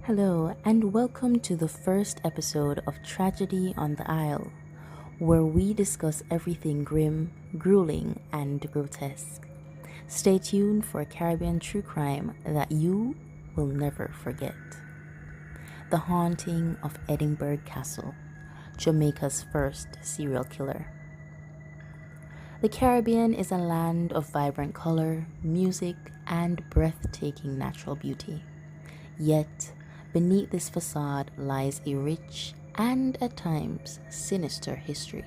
Hello, and welcome to the first episode of Tragedy on the Isle, where we discuss everything grim, grueling, and grotesque. Stay tuned for a Caribbean true crime that you will never forget. The Haunting of Edinburgh Castle, Jamaica's first serial killer. The Caribbean is a land of vibrant color, music, and breathtaking natural beauty. Yet, beneath this facade lies a rich and at times sinister history.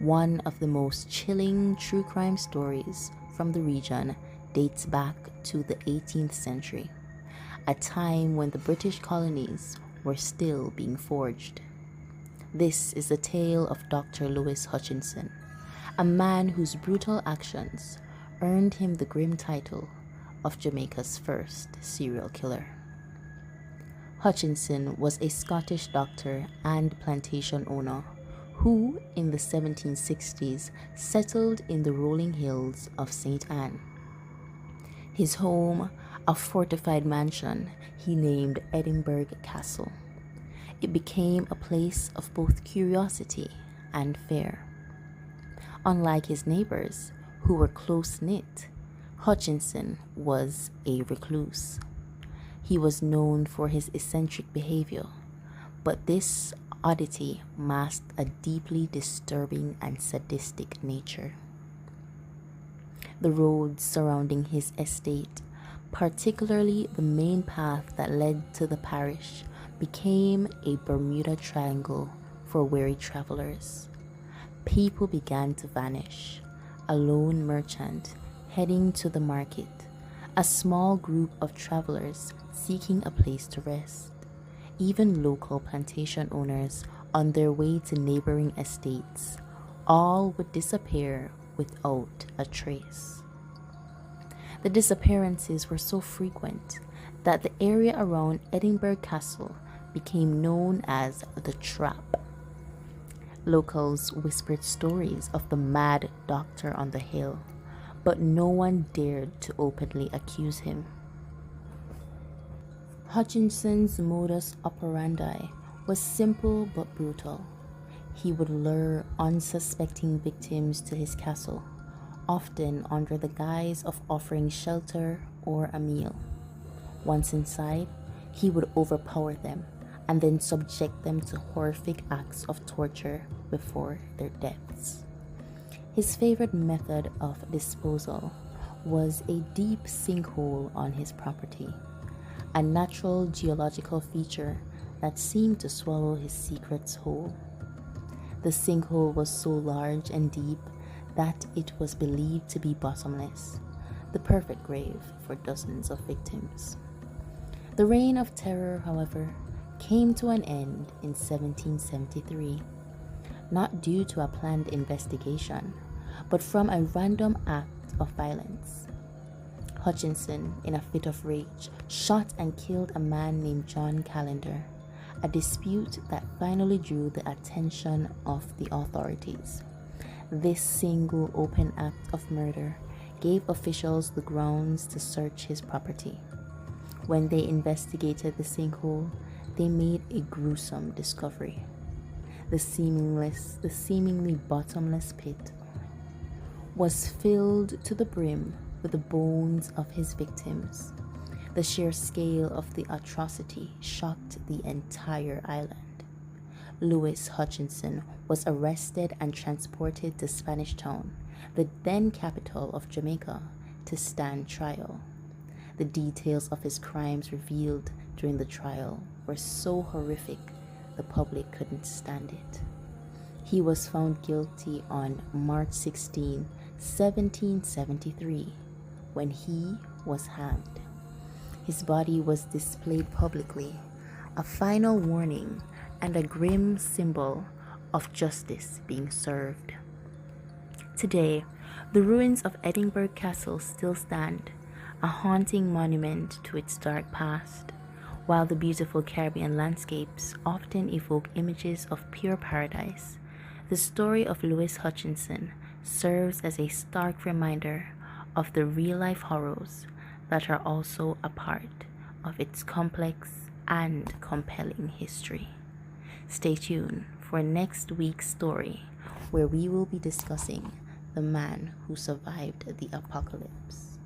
One of the most chilling true crime stories from the region dates back to the 18th century, a time when the British colonies were still being forged. This is the tale of Dr. Lewis Hutchinson, a man whose brutal actions earned him the grim title of Jamaica's first serial killer. Hutchinson was a Scottish doctor and plantation owner who, in the 1760s, settled in the rolling hills of St. Anne. His home, a fortified mansion he named Edinburgh Castle. It became a place of both curiosity and fear. Unlike his neighbors, who were close-knit, Hutchinson was a recluse. He was known for his eccentric behavior, but this oddity masked a deeply disturbing and sadistic nature. The roads surrounding his estate, particularly the main path that led to the parish, became a Bermuda Triangle for weary travelers. People began to vanish, a lone merchant heading to the market, a small group of travelers seeking a place to rest, even local plantation owners on their way to neighboring estates, all would disappear without a trace. The disappearances were so frequent that the area around Edinburgh Castle became known as the Trap. Locals whispered stories of the mad doctor on the hill, but no one dared to openly accuse him. Hutchinson's modus operandi was simple but brutal. He would lure unsuspecting victims to his castle, often under the guise of offering shelter or a meal. Once inside, he would overpower them and then subject them to horrific acts of torture before their deaths. His favorite method of disposal was a deep sinkhole on his property, a natural geological feature that seemed to swallow his secrets whole. The sinkhole was so large and deep that it was believed to be bottomless, the perfect grave for dozens of victims. The reign of terror, however, came to an end in 1773, not due to a planned investigation, but from a random act of violence. Hutchinson, in a fit of rage, shot and killed a man named John Callender, a dispute that finally drew the attention of the authorities. This single open act of murder gave officials the grounds to search his property. When they investigated the sinkhole, they made a gruesome discovery. The seemingly bottomless pit was filled to the brim with the bones of his victims. The sheer scale of the atrocity shocked the entire island. Lewis Hutchinson was arrested and transported to Spanish Town, the then capital of Jamaica, to stand trial. The details of his crimes revealed during the trial were so horrific the public couldn't stand it. He was found guilty on March 16, 1773, when he was hanged. His body was displayed publicly, a final warning and a grim symbol of justice being served. Today, the ruins of Edinburgh Castle still stand, a haunting monument to its dark past, while the beautiful Caribbean landscapes often evoke images of pure paradise. The story of Lewis Hutchinson serves as a stark reminder of the real-life horrors that are also a part of its complex and compelling history. Stay tuned for next week's story, where we will be discussing the man who survived the apocalypse.